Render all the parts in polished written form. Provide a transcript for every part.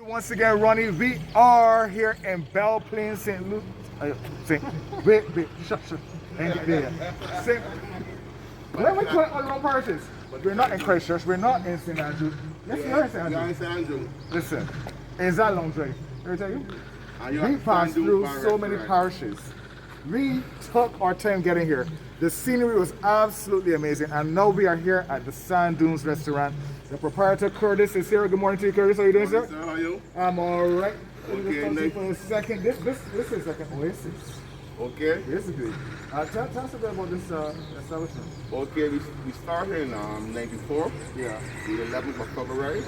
Once again, Ronnie, we are here in Belle Plaine, St. Louis. Wait, shut. Ain't get there. Where we put all our parishes? We're not in Christchurch, we're not in St. Andrew. Yes, we are in St. Andrew. Listen, is that long drive? Let me tell you. We passed through so many parishes. We took our time getting here. The scenery was absolutely amazing, and now we are here at the Sand Dunes restaurant. The proprietor Curtis is here. Good morning to you, Curtis. How are you doing, sir? How are you? I'm all right. Okay, Nice. For a second. This is like an oasis. Okay. Basically. Tell us a bit about this establishment. Okay, we started in 94. Yeah. The 11th of February.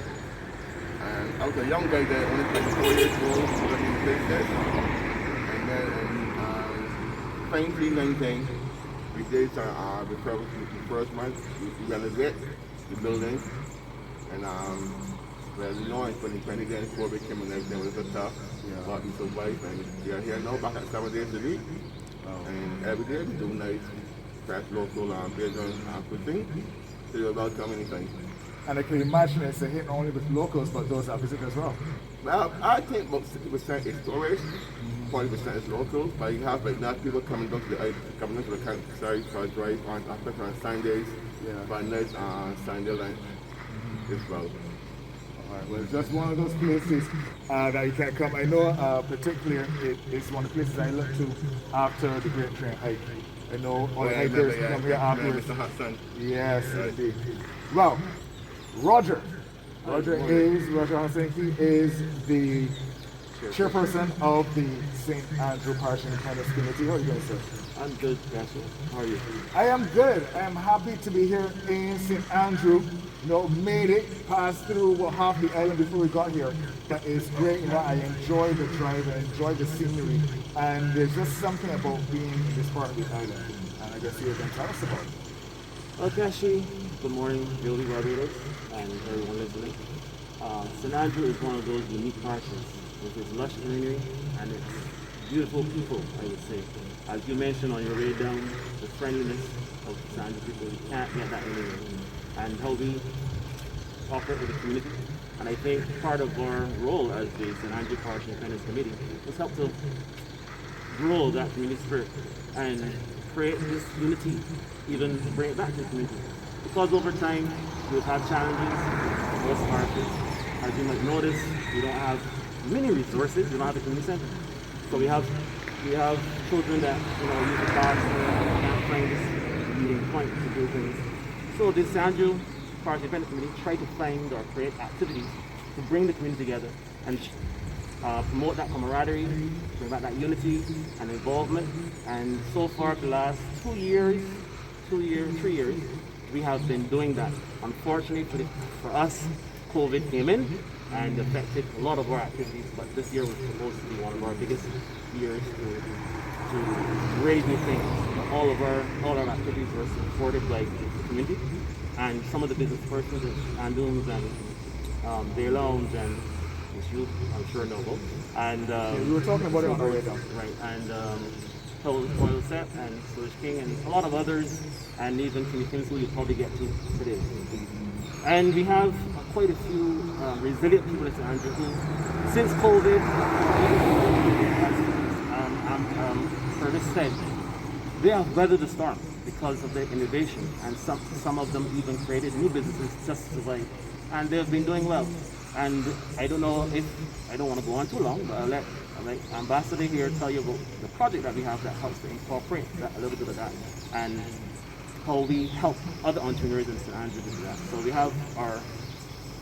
And I was a young guy there, only 24 years old, living in the place there. And then in 2019, we did refurbishment. We renovated the building. And well, you know, in 2020, then COVID came and everything was a bit tough. Yeah. But we survived, and we are here now, back at 7 days a week. And every day we do nice, fresh local Belgian cuisine. So you're welcome anytime. And I can imagine it's a hit not only with locals, but those that visit as well. Well, I think about 60% is tourists, 40% is locals. But you have like not people coming down to the countryside for a drive on Africa on Sundays, for a nice Sunday lunch as well. Alright, well, it's just one of those places that you can come. I know particularly it's one of the places I look to after the Great Train hike. I know all the hikers come here afterwards. Mr. Hutson. Yes, indeed. Well, Roger Hutson, he is the chairperson of the St. Andrew Parish Independence Committee. How are you doing, sir? I'm good, Cassie. How are you? I am good. I am happy to be here in St. Andrew. You know, made it, passed through half the island before we got here. But it's great, you know, I enjoy the drive, I enjoy the scenery, and there's just something about being in this part of the island. And I guess you can tell us about it. Well, Kashi, good morning, Hewley, Rebranded, and everyone listening. St. Andrew is one of those unique parishes with its lush scenery and its beautiful people, I would say. As you mentioned on your way down, the friendliness of St. Andrew people, you can't get that anywhere. And how we operate with the community. And I think part of our role as the St. Andrew Parish Independence Committee is help to grow that community spirit and create this unity, even bring it back to the community. Because over time, we've had challenges with us parishes. As you might notice, we don't have many resources, we don't have a community center. So we have children that use the cars and can't find this meeting point to do things. So the St. Andrew Parish Independence Committee try to find or create activities to bring the community together and promote that camaraderie, bring back that unity and involvement. And so far, the last 3 years, we have been doing that. Unfortunately for us, COVID came in and affected a lot of our activities, but this year was supposed to be one of our biggest years to raise new things. All our activities were supported by the community, and some of the business persons and Dunes and Bay Lounge, and which you I'm sure know about. And we were talking about it on our way down. Right, and Toil Set and Swedish King and a lot of others, and even things who you'll probably get to today. And we have quite a few resilient people in St. Andrew who, since COVID, as Curtis said, they have weathered the storm because of their innovation, and some of them even created new businesses just to survive, and they've been doing well. And I don't know if, I don't want to go on too long, but I'll let Ambassador here tell you about the project that we have that helps to incorporate that, a little bit of that, and how we help other entrepreneurs in St. Andrew do that. So we have our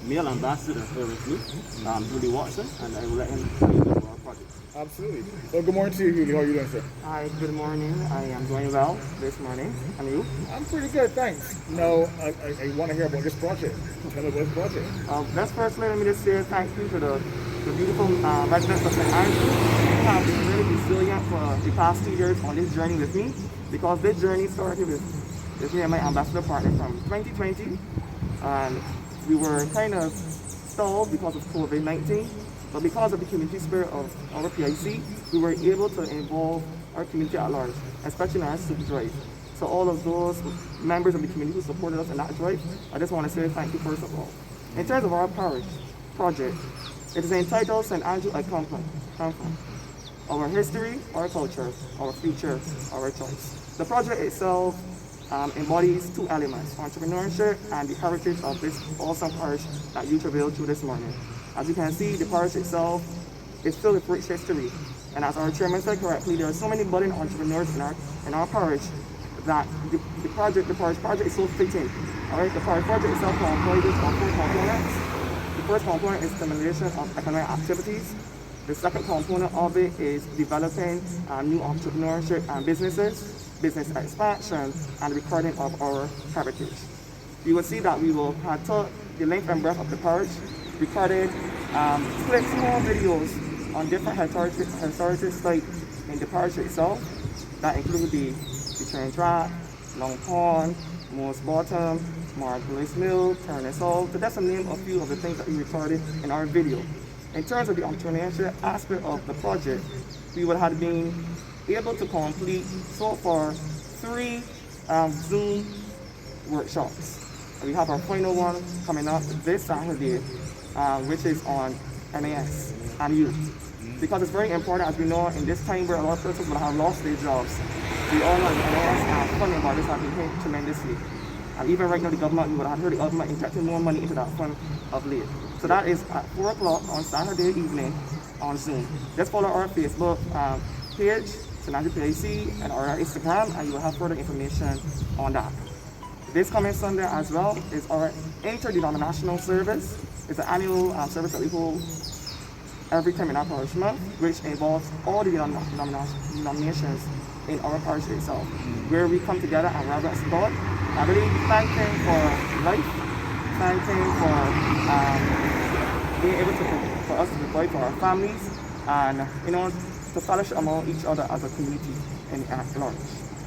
male ambassador here with me, Hewley Watson, and I will let him tell you about our project. Absolutely. So good morning to you, Hewley. How are you doing, sir? Hi, good morning. I am doing well this morning. And you? I'm pretty good, thanks. Now, I want to hear about this project. Tell me about this project. Let's first let me just say thank you to the beautiful residents of St. Andrew. They have been really resilient for the past 2 years on this journey with me, because this journey started with me and my ambassador partner from 2020. And we were kind of stalled because of COVID-19. But because of the community spirit of our PIC, we were able to involve our community at large, especially in our soup drive. So all of those members of the community who supported us in that drive, I just want to say thank you first of all. In terms of our parish project, It is entitled St. Andrew I Come From. Our history, our culture, our future, our choice. The project itself embodies two elements, entrepreneurship and the heritage of this awesome parish that you traveled through this morning. As you can see, the parish itself is filled with rich history. And as our chairman said correctly, there are so many budding entrepreneurs in our parish that the parish project is so fitting. All right, the parish project itself comprises of 4 components. The first component is stimulation of economic activities. The second component of it is developing new entrepreneurship and businesses, business expansion, and recording of our heritage. You will see that we will have taught the length and breadth of the parish, recorded split small videos on different historical sites in the parish itself that include the train track, Long Pond, Moore's Bottom, Margulis Mill, Turner's Hall, to just name a few of the things that we recorded in our video. In terms of the entrepreneurship aspect of the project, we would have been able to complete so far 3 Zoom workshops. We have our final one coming up this Saturday, which is on MAS and youth. Because it's very important, as we know, in this time where a lot of persons will have lost their jobs. We all know the MAS and funding bodies have been hit tremendously. And even right now, the government, we would have heard the government injecting more money into that fund of late. So that is at 4 o'clock on Saturday evening on Zoom. Just follow our Facebook page, St. Andrew PAC, and our Instagram, and you will have further information on that. This coming Sunday as well is our interdenominational service. It's an annual service that we hold every time in our parish month, which involves all the denominations in our parish itself, where we come together and reverence God. I really thank Him for life, thank Him for being able for us to provide for our families, and to fellowship among each other as a community and at large.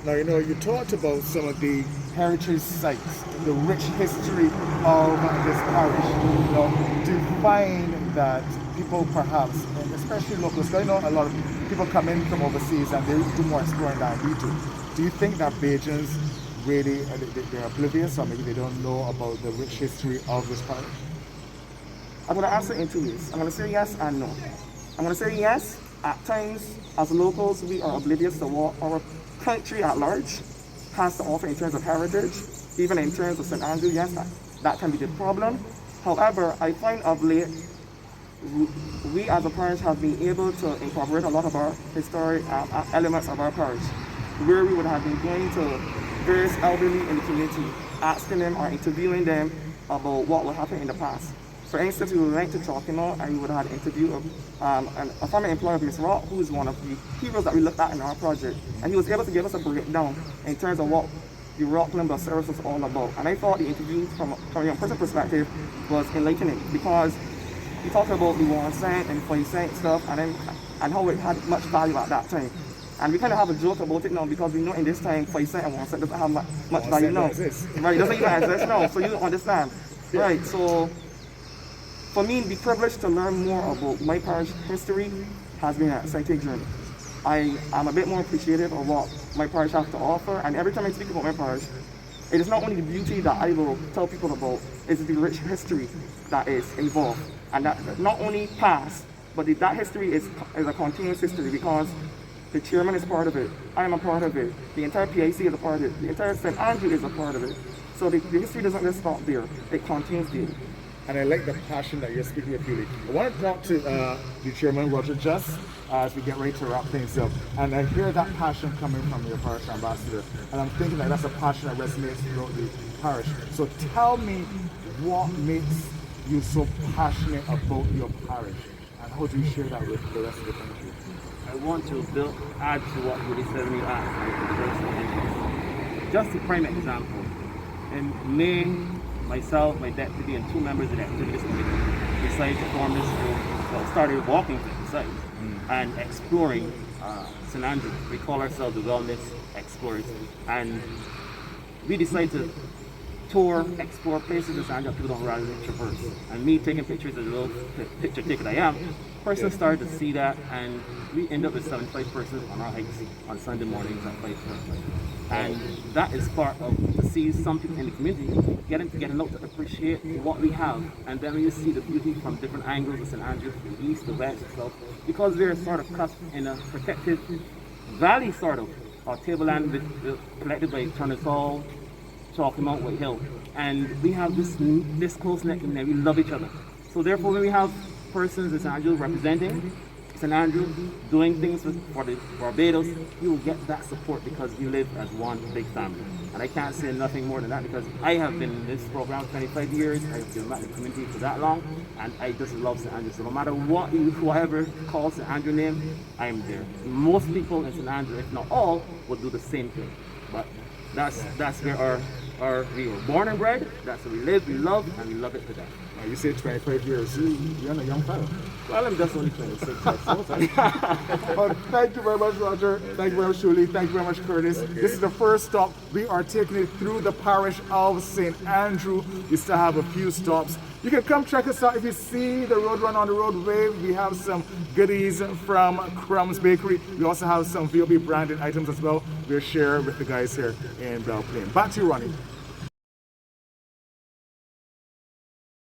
Now, you talked about some of the heritage sites, the rich history of this parish. Do you find that people perhaps, and especially locals, because I know a lot of people come in from overseas and they do more exploring than we do. Do you think that Bajans really, they're oblivious, or maybe they don't know about the rich history of this parish? I'm going to answer in 2 ways. I'm going to say yes and no. I'm going to say yes. At times, as locals, we are oblivious to what our country at large has to offer in terms of heritage, even in terms of St. Andrew. Yes, that can be the problem. However, I find of late, we as a parish have been able to incorporate a lot of our historic elements of our parish, where we would have been going to various elderly in the community, asking them or interviewing them about what would happen in the past. For instance, we went to Chalkino and we would have interviewed a former employee of Ms. Rock, who is one of the heroes that we looked at in our project. And he was able to give us a breakdown in terms of what the Rock Lumber service was all about. And I thought the interview from a young person perspective was enlightening, because he talked about the 1 cent and 5 cent stuff and how it had much value at that time. And we kind of have a joke about it now, because we know in this time 5 cent and 1 cent doesn't have much value now. Right, it doesn't even exist now, so you don't understand. Yeah. Right, so for me, the privilege to learn more about my parish history has been an exciting journey. I am a bit more appreciative of what my parish has to offer, and every time I speak about my parish, it is not only the beauty that I will tell people about, it's the rich history that is involved. And that not only past, but that history is a continuous history, because the chairman is part of it, I am a part of it, the entire PAC is a part of it, the entire St. Andrew is a part of it. So the history doesn't just stop there, it continues daily. And I like the passion that you're speaking with, Hewley. I want to talk to the chairman, Roger Just, as we get ready to wrap things up. And I hear that passion coming from your parish ambassador. And I'm thinking that that's a passion that resonates throughout the parish. So tell me, what makes you so passionate about your parish? And how do you share that with the rest of the country? I want to add to what Hewley said when you asked. Just a prime example. In May, myself, my deputy, and 2 members of the activities committee decided to form this group. Well, started walking to the site and exploring St. Andrew. We call ourselves the Wellness Explorers. And we decided to tour, explore places in St. Andrew that people don't rather traverse. And me taking pictures as a little picture taker I am, person started to see that, and we ended up with 75 persons on our hikes on Sunday mornings at 5:30. And that is part of to see some people in the community getting out to appreciate what we have. And then when you see the beauty from different angles of St. Andrew, the east, the west, the south, because we're sort of cut in a protected valley sort of, or tableland collected by Turner's Chalky Mount White Hill. And we have this close-knit community, we love each other. So therefore when we have persons in St. Andrew representing St. Andrew, doing things for the Barbados, you will get that support because we live as one big family. And I can't say nothing more than that because I have been in this program 25 years, I've been back in the community for that long, and I just love St. Andrew. So no matter what whoever calls St. Andrew name, I'm there. Most people in St. Andrew, if not all, will do the same thing. But that's where we were born and bred, that's where we live, we love, and we love it to death. You say 25 years, you're a young fellow. Well, I'm just only 26. Well, thank you very much, Roger. Thank you very much, Hewley. Thank you very much, Curtis. Okay. This is the first stop. We are taking it through the parish of St. Andrew. We still have a few stops. You can come check us out if you see the Roadrunner on the roadway. We have some goodies from Crumbz Bakery. We also have some Vob branded items as well. We'll share with the guys here in Belle Plaine. Back to you, Ronnie.